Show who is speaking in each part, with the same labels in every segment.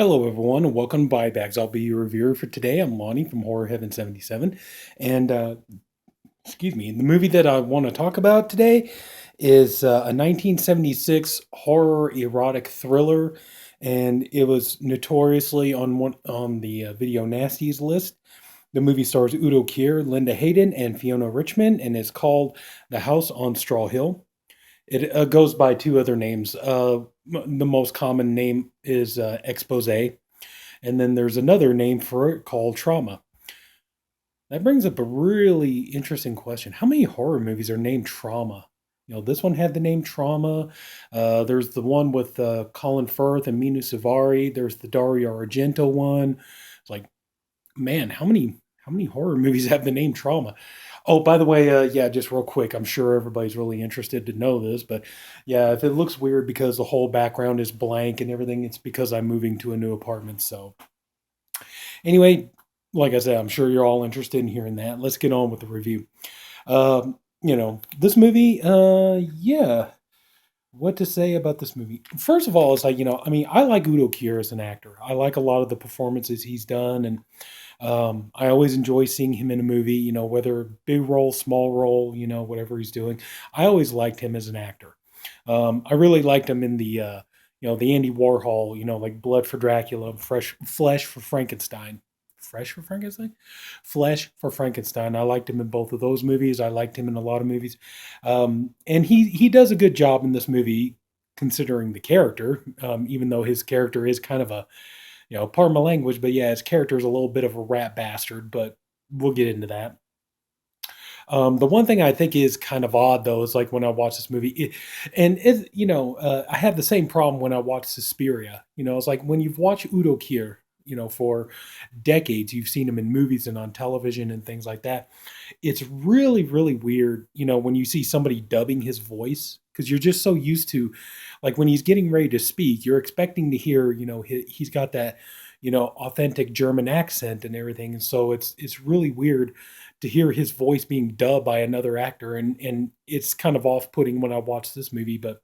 Speaker 1: Hello, everyone, and welcome to Buy Bags. I'll be your reviewer for today. I'm Lonnie from Horror Heaven77, and excuse me. The movie that I want to talk about today is a 1976 horror erotic thriller, and it was notoriously on the Video Nasties list. The movie stars Udo Kier, Linda Hayden, and Fiona Richmond, and is called The House on Straw Hill. It goes by two other names. The most common name is Expose, and then there's another name for it called Trauma. That brings up a really interesting question. How many horror movies are named Trauma? This one had the name Trauma. There's the one with Colin Firth and Minu Suvari. There's the Dario Argento one. It's like, man, how many horror movies have the name Trauma? Oh, by the way, yeah, just real quick, I'm sure everybody's really interested to know this, but yeah, if it looks weird because the whole background is blank and everything, it's because I'm moving to a new apartment. So, anyway, like I said, I'm sure you're all interested in hearing that. Let's get on with the review. This movie, yeah, what to say about this movie? First of all, it's like, I like Udo Kier as an actor. I like a lot of the performances he's done, and I always enjoy seeing him in a movie, whether big role, small role, whatever he's doing. I always liked him as an actor. I really liked him in the Andy Warhol, like Blood for Dracula, Flesh for Frankenstein. Fresh for Frankenstein? Flesh for Frankenstein. I liked him in both of those movies. I liked him in a lot of movies. And he does a good job in this movie considering the character, even though his character is kind of a pardon my language, but yeah, his character is a little bit of a rat bastard, but we'll get into that. The one thing I think is kind of odd though is like when I watch this movie, I have the same problem when I watch Suspiria. It's like when you've watched Udo Kier, for decades, you've seen him in movies and on television and things like that. It's really, really weird, when you see somebody dubbing his voice because you're just so used to, like when he's getting ready to speak, you're expecting to hear, he's got that, authentic German accent and everything, and so it's really weird to hear his voice being dubbed by another actor, and it's kind of off-putting when I watch this movie, but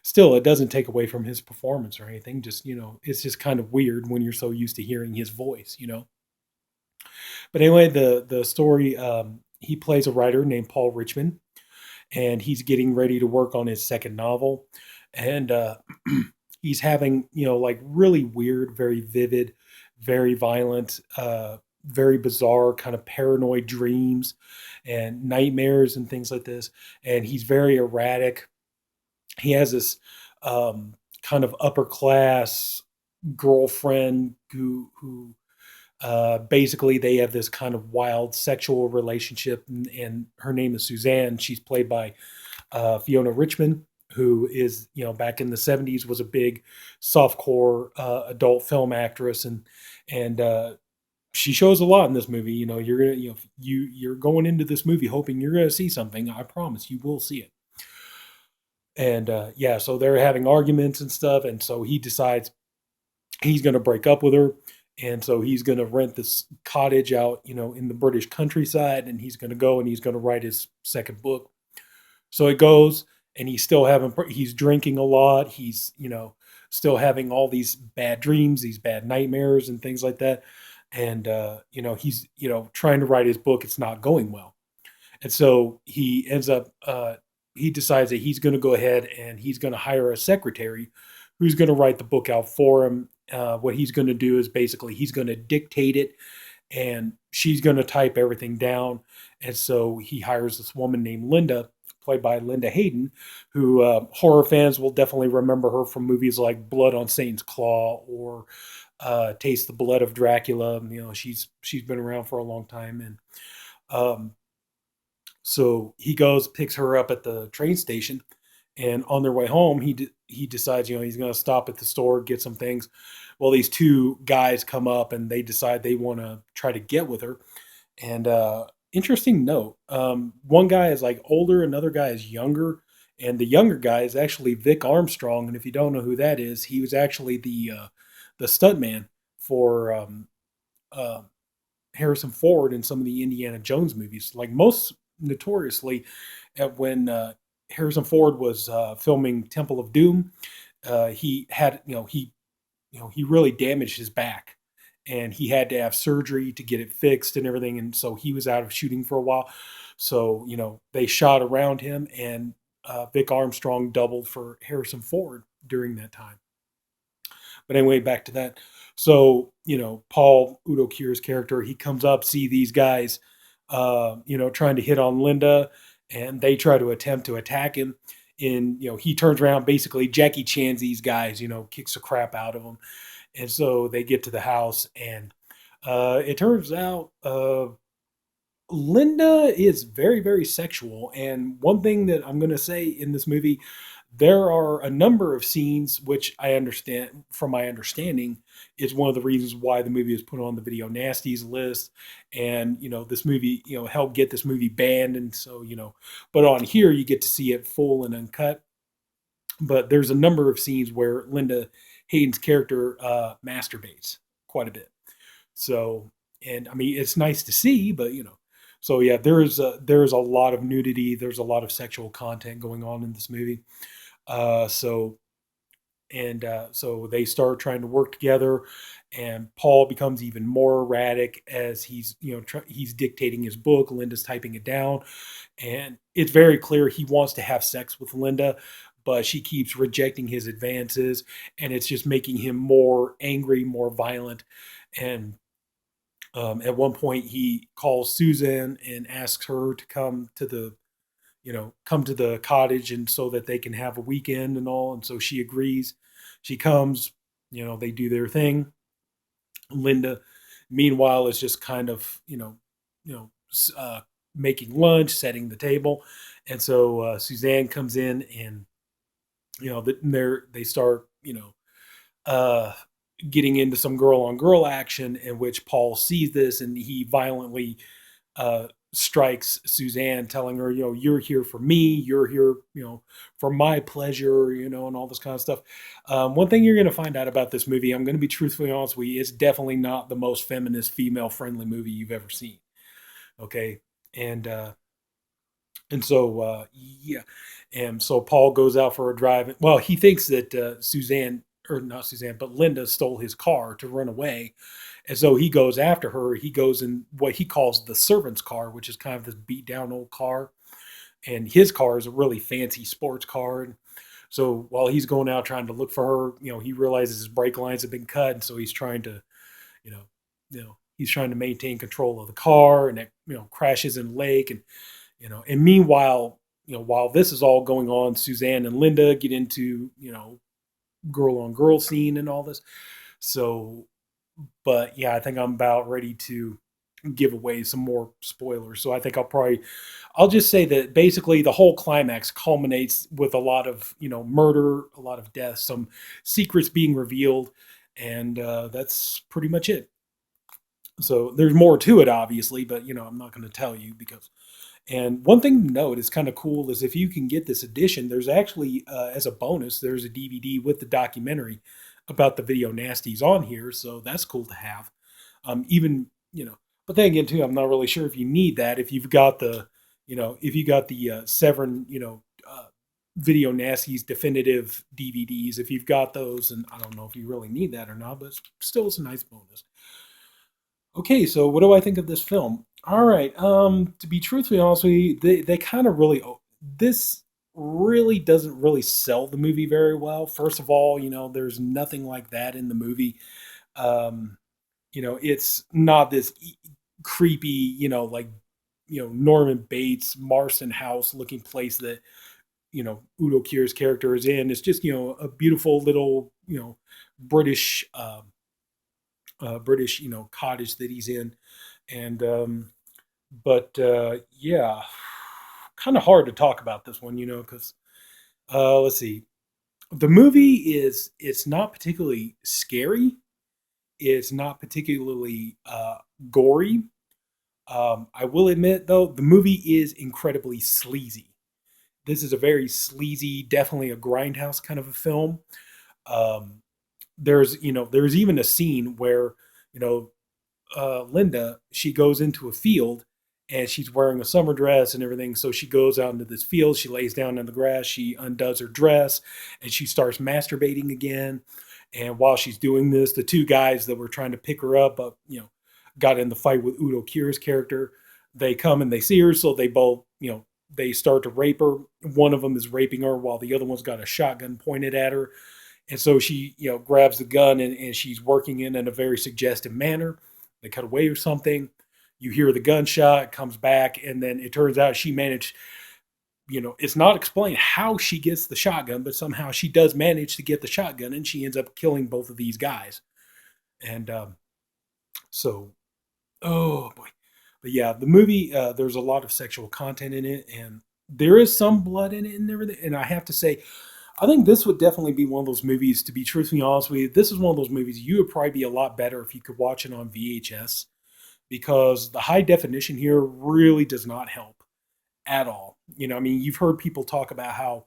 Speaker 1: still, it doesn't take away from his performance or anything. Just it's just kind of weird when you're so used to hearing his voice. But anyway, the story. He plays a writer named Paul Richmond, and he's getting ready to work on his second novel, and he's having like really weird, very vivid, very violent, very bizarre kind of paranoid dreams and nightmares and things like this. And he's very erratic. He has this kind of upper class girlfriend who basically they have this kind of wild sexual relationship, and her name is Suzanne. She's played by Fiona Richmond, who is back in the '70s was a big softcore adult film actress, and she shows a lot in this movie. You're gonna you're going into this movie hoping you're gonna see something. I promise you will see it. And yeah, so they're having arguments and stuff, and so he decides he's going to break up with her, and so he's going to rent this cottage out, in the British countryside, and he's going to go and he's going to write his second book. So it goes, and he's drinking a lot. He's still having all these bad dreams, these bad nightmares, and things like that. And he's trying to write his book. It's not going well, and so he ends up he decides that he's going to go ahead and he's going to hire a secretary who's going to write the book out for him. What he's going to do is basically he's going to dictate it, and she's going to type everything down. And so he hires this woman named Linda, played by Linda Hayden, who horror fans will definitely remember her from movies like Blood on Satan's Claw or Taste the Blood of Dracula. She's been around for a long time, and um, so he goes, picks her up at the train station, and on their way home, he decides, he's going to stop at the store, get some things. Well, these two guys come up, and they decide they want to try to get with her. And interesting note, one guy is like older, another guy is younger, and the younger guy is actually Vic Armstrong. And if you don't know who that is, he was actually the stuntman for uh, Harrison Ford in some of the Indiana Jones movies. Like most notoriously, when Harrison Ford was filming Temple of Doom, he had he he really damaged his back, and he had to have surgery to get it fixed and everything. And so he was out of shooting for a while. So they shot around him, and Vic Armstrong doubled for Harrison Ford during that time. But anyway, back to that. So, Paul Udo Kier's character, he comes up, see these guys, trying to hit on Linda, and they try to attempt to attack him. And, he turns around, basically Jackie Chan's these guys, kicks the crap out of them. And so they get to the house, and it turns out Linda is very, very sexual. And one thing that I'm going to say in this movie, there are a number of scenes which I understand, from my understanding, is one of the reasons why the movie was put on the video nasties list. And, this movie, helped get this movie banned. And so, but on here, you get to see it full and uncut. But there's a number of scenes where Linda Hayden's character masturbates quite a bit. So, and I mean, it's nice to see, but so yeah, there is a lot of nudity. There's a lot of sexual content going on in this movie. So so they start trying to work together, and Paul becomes even more erratic as he's he's dictating his book. Linda's typing it down, and it's very clear he wants to have sex with Linda, but she keeps rejecting his advances, and it's just making him more angry, more violent. And at one point, he calls Susan and asks her to come to the cottage, and so that they can have a weekend and all. And so she agrees. She comes. They do their thing. Linda, meanwhile, is just kind of you know, making lunch, setting the table, and so Suzanne comes in, and they start uh, getting into some girl on girl action, in which Paul sees this, and he violently strikes Suzanne, telling her, you're here for me, you're here, for my pleasure, and all this kind of stuff. One thing you're going to find out about this movie, I'm going to be truthfully honest with you, it's definitely not the most feminist, female friendly movie you've ever seen. Okay. And so, yeah. And so Paul goes out for a drive. Well, he thinks that Suzanne, or not Suzanne, but Linda stole his car to run away. And so he goes after her. He goes in what he calls the servant's car, which is kind of this beat down old car. And his car is a really fancy sports car. And so while he's going out trying to look for her, he realizes his brake lines have been cut. And so he's trying to, you know, he's trying to maintain control of the car, and it, crashes in the lake. And meanwhile, while this is all going on, Suzanne and Linda get into, girl on girl scene and all this. So, but yeah, I think I'm about ready to give away some more spoilers. So I think I'll just say that basically the whole climax culminates with a lot of, murder, a lot of death, some secrets being revealed. And that's pretty much it. So there's more to it, obviously, but I'm not going to tell you because. And one thing to note is kind of cool is if you can get this edition, there's actually, as a bonus, there's a DVD with the documentary about the video nasties on here. So that's cool to have. Even, but then again, too, I'm not really sure if you need that. If you've got if you got the Severin, video nasties definitive DVDs, if you've got those, and I don't know if you really need that or not, but still, it's a nice bonus. Okay, so what do I think of this film? All right, to be truthfully honest with you, they kind of really this really doesn't really sell the movie very well. First of all, there's nothing like that in the movie. Um, it's not this creepy, like Norman Bates, Marston House looking place that Udo Kier's character is in. It's just a beautiful little British British cottage that he's in. And but yeah, kind of hard to talk about this one, because let's see, the movie it's not particularly scary, it's not particularly gory. I will admit though, the movie is incredibly sleazy. This is a very sleazy, definitely a grindhouse kind of a film. um, there's even a scene where you know Linda, she goes into a field, and she's wearing a summer dress and everything. So she goes out into this field, she lays down in the grass, she undoes her dress, and she starts masturbating again. And while she's doing this, the two guys that were trying to pick her up, got in the fight with Udo Kier's character. They come and they see her, so they both, they start to rape her. One of them is raping her while the other one's got a shotgun pointed at her. And so she, grabs the gun and she's working in a very suggestive manner. They cut away or something. You hear the gunshot, comes back, and then it turns out she managed, it's not explained how she gets the shotgun, but somehow she does manage to get the shotgun and she ends up killing both of these guys. And so, oh boy. But yeah, the movie, there's a lot of sexual content in it and there is some blood in it and everything. And I have to say, I think this would definitely be one of those movies, to be truthfully honest with you. This is one of those movies you would probably be a lot better if you could watch it on VHS because the high definition here really does not help at all. I mean, you've heard people talk about how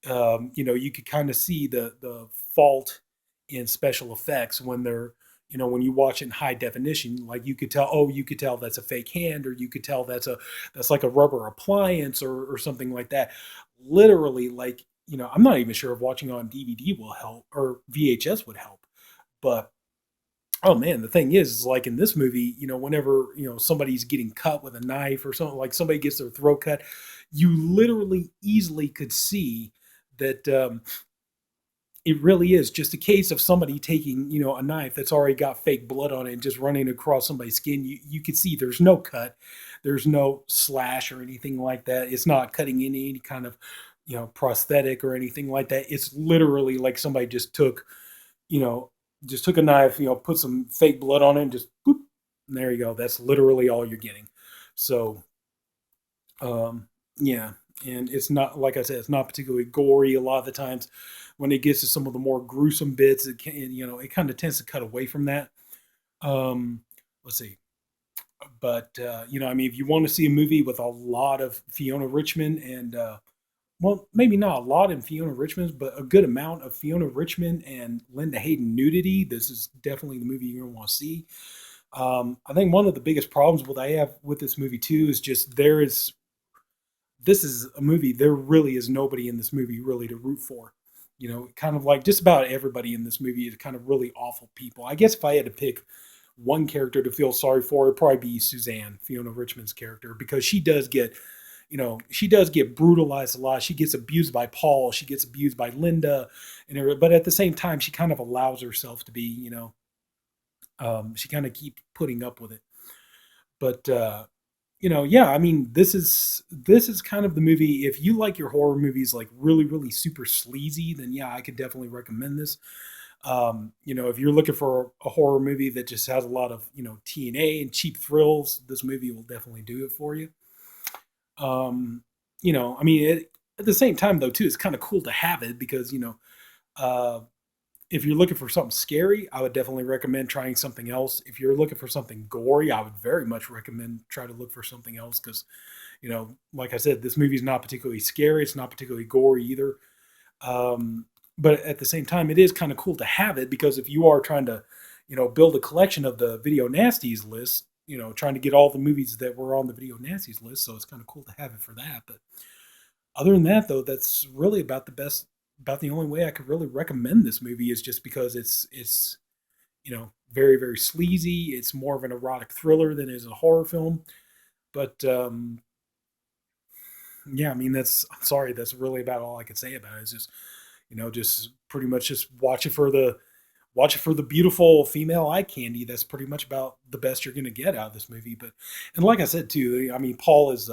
Speaker 1: you could kind of see the fault in special effects when they're when you watch it in high definition. Like you could tell that's a fake hand, or you could tell that's like a rubber appliance or something like that. Literally, like I'm not even sure if watching on DVD will help or VHS would help, but oh man, the thing is like in this movie, whenever somebody's getting cut with a knife or something, like somebody gets their throat cut, you literally easily could see that it really is just a case of somebody taking a knife that's already got fake blood on it and just running across somebody's skin. You could see there's no cut, there's no slash or anything like that. It's not cutting in any kind of prosthetic or anything like that. It's literally like somebody you know just took a knife, put some fake blood on it and just boop, and there you go. That's literally all you're getting. So yeah, and it's not, like I said, it's not particularly gory. A lot of the times, when it gets to some of the more gruesome bits, it kind of tends to cut away from that. Um, let's see, but I mean, if you want to see a movie with a lot of Fiona Richmond and well, maybe not a lot in Fiona Richmond, but a good amount of Fiona Richmond and Linda Hayden nudity, this is definitely the movie you're gonna want to see. I think one of the biggest problems what I have with this movie too is just this is a movie. There really is nobody in this movie really to root for. Kind of like just about everybody in this movie is kind of really awful people. I guess if I had to pick one character to feel sorry for, it'd probably be Suzanne, Fiona Richmond's character, because she does get brutalized a lot. She gets abused by Paul. She gets abused by Linda, and everything. But at the same time, she kind of allows herself to be, she kind of keeps putting up with it. But yeah, I mean, this is kind of the movie. If you like your horror movies like really, really super sleazy, then yeah, I could definitely recommend this. If you're looking for a horror movie that just has a lot of TNA and cheap thrills, this movie will definitely do it for you. I mean, at the same time though, too, it's kind of cool to have it because uh, if you're looking for something scary, I would definitely recommend trying something else. If you're looking for something gory, I would very much recommend try to look for something else because, like I said, this movie is not particularly scary. It's not particularly gory either. But at the same time, it is kind of cool to have it because if you are trying to, build a collection of the video nasties list, trying to get all the movies that were on the video nasties list, so it's kind of cool to have it for that. But other than that, though, that's really about the only way I could really recommend this movie is just because it's very very sleazy. It's more of an erotic thriller than it is a horror film. But yeah, I mean that's I'm sorry, that's really about all I could say about it. It's just just pretty much just watch it for the beautiful female eye candy. That's pretty much about the best you're going to get out of this movie. But and like I said too, I mean Paul is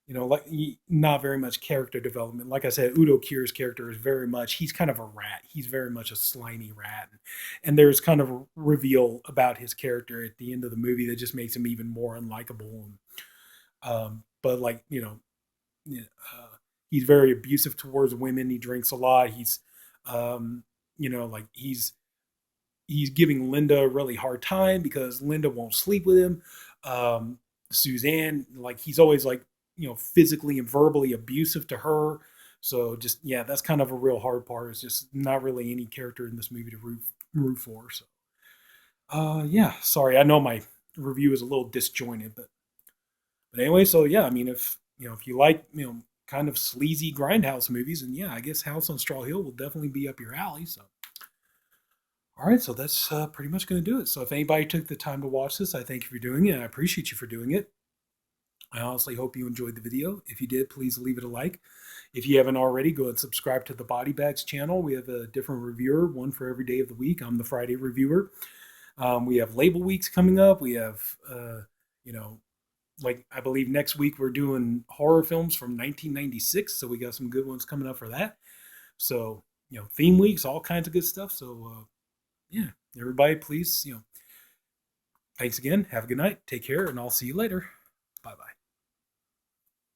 Speaker 1: like not very much character development. Like I said, Udo Kier's character is very much he's kind of a rat. He's very much a slimy rat, and there's kind of a reveal about his character at the end of the movie that just makes him even more unlikable. But like he's very abusive towards women. He drinks a lot. Um, like he's giving Linda a really hard time because Linda won't sleep with him. Suzanne, like he's always like physically and verbally abusive to her. So just yeah, that's kind of a real hard part. It's just not really any character in this movie to root for. So yeah, sorry, I know my review is a little disjointed, but anyway, so yeah, I mean if you like kind of sleazy grindhouse movies, and yeah, I guess House on Straw Hill will definitely be up your alley. So All right, so that's pretty much going to do it. So if anybody took the time to watch this, I thank you for doing it. I appreciate you for doing it. I honestly hope you enjoyed the video. If you did, please leave it a like. If you haven't already, go and subscribe to the Body Bags channel. We have a different reviewer, one for every day of the week. I'm the Friday reviewer. We have label weeks coming up. We have, you know, like I believe next week we're doing horror films from 1996. So we got some good ones coming up for that. So, theme weeks, all kinds of good stuff. So, yeah, everybody, please, thanks again. Have a good night. Take care, and I'll see you later. Bye bye.